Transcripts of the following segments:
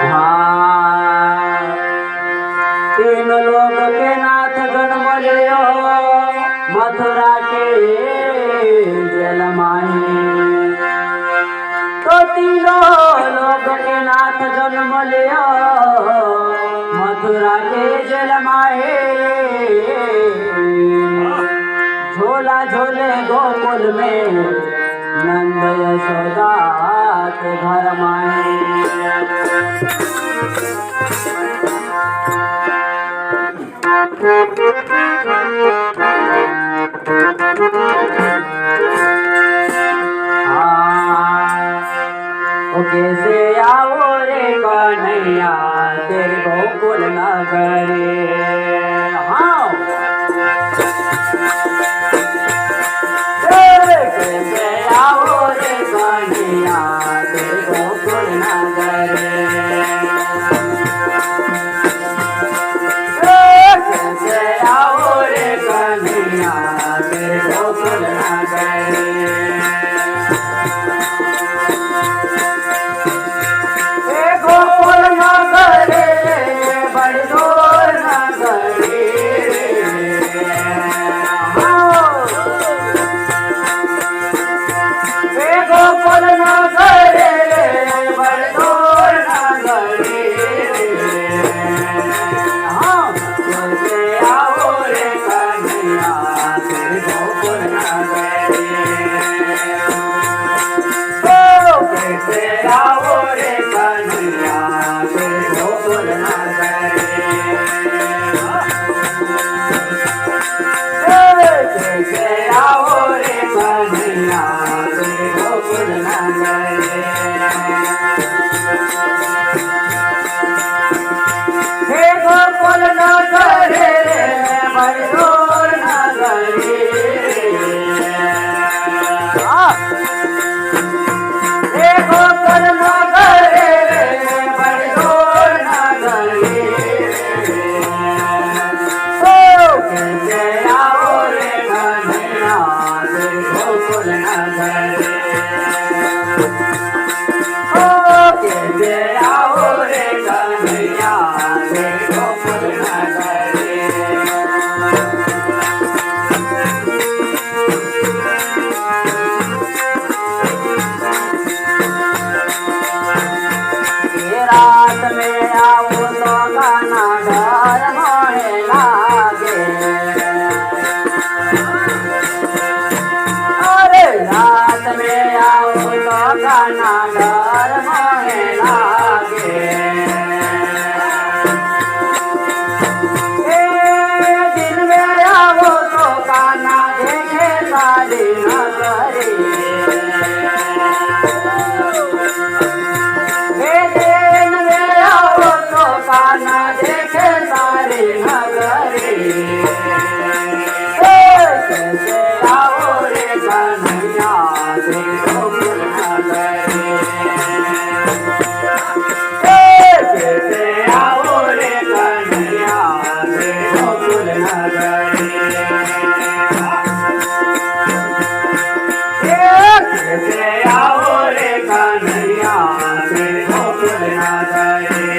हाँ तीन लोग के नाथ जन्म लियो मथुरा के जेल माही। तो तीनों लोग के नाथ जन्म लियो मथुरा के जेल माही। झोला झोले गोकुल में नंद यशोदा के घर माही। कैसे आओ रे कन्हैया तेरे गोकुल नगरी। हाँ कैसे आओ रे कन्हैया तेरे गोकुल नगरी। कैसे आओ रे कन्हैया तेरे गोकुल नगरी। रात में आओ तो गाना घर मोहे लागे। अरे रात में आओ तो गाना घर मोहे लागे। दिन में आओ तो गाना देखे सारी नगरी। गाना देखे सारी नगरी। कैसे आओ रे कन्हैया तेरे गोकुल नगरी। कैसे आओ रे कन्हैया तेरे गोकुल नगरी। कैसे आओ रे कन्हैया तेरे गोकुल नगरी।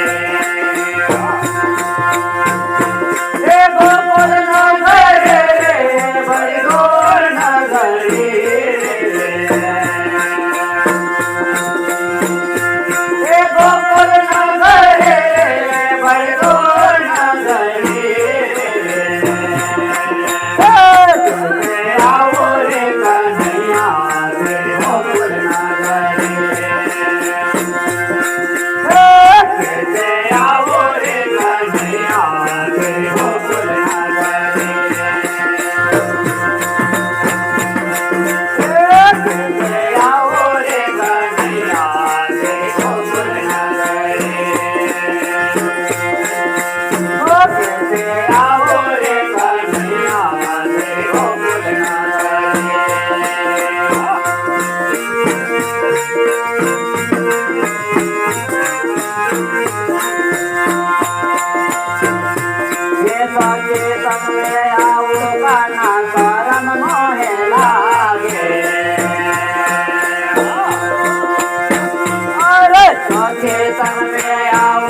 खेतन में आओ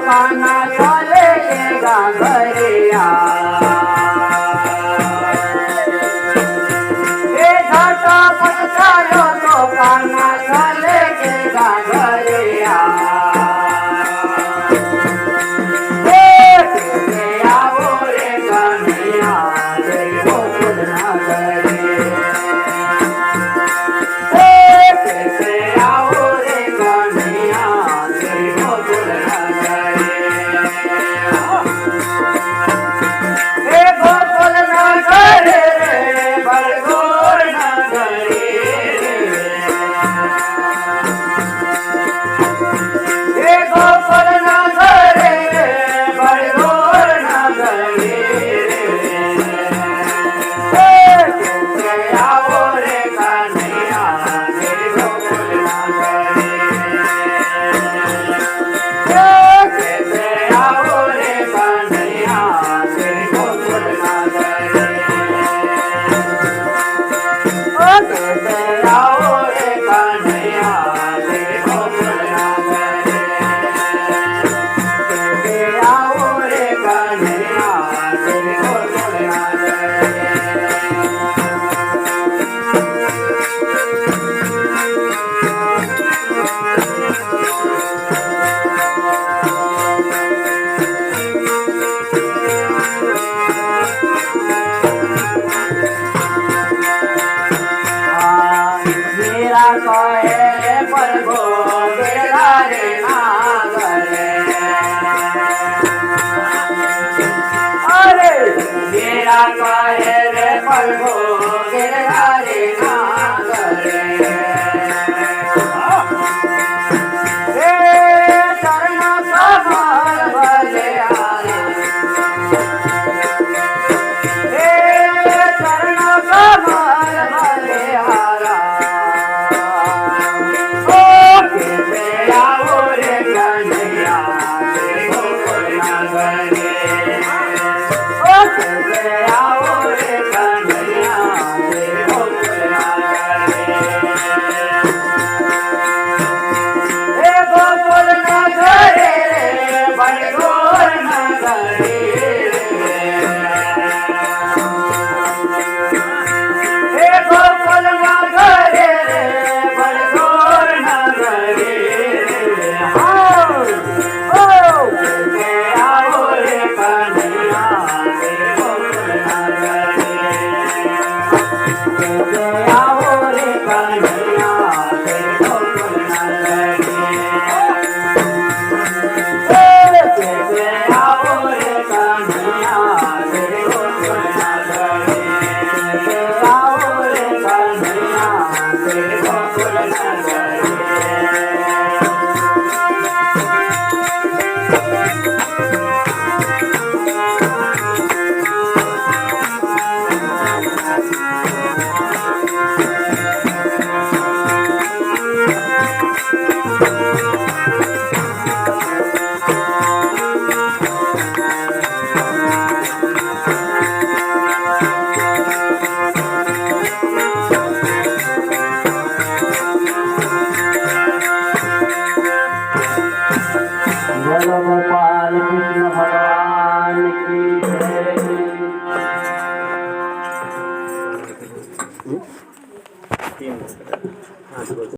कान्हा चले गागरिया झटपट चलो तो कान्हा चले गागरिया आओ रे कन्हैया जय गोकुल नगरी आओ रे कन्हैया जय गोकुल नगरी गोकुल नगरी बड़गोर नगरी गोकुल नगरी बड़गोर नगरी आओ रे कन्हैया जय गोकुल नगरी आओ रे कन्हैया जय गोकुल नगरी आओ रे कन्हैया जय गोकुल नगरी आओ रे कन्हैया जय गोकुल मेरा कहे प्रभु गिरधारी नागरे अरे मेरा कहे रे प्रभु गिरधारी नागरे चरण कमल भले आरे चरण कमल भले आरा आओ रे कन्हैया जय गोकुल नगरी आओ रे कन्हैया जय गोकुल नगरी गोकुल नगरी बड़गोर नगरी गोकुल नगरी बड़गोर नगरी आओ रे कन्हैया जय गोकुल नगरी आओ रे कन्हैया जय गोकुल नगरी आओ रे कन्हैया जय गोकुल नगरी आओ रे कन्हैया जय गोकुल नगरी गोपाल कृष्ण भगवान की जय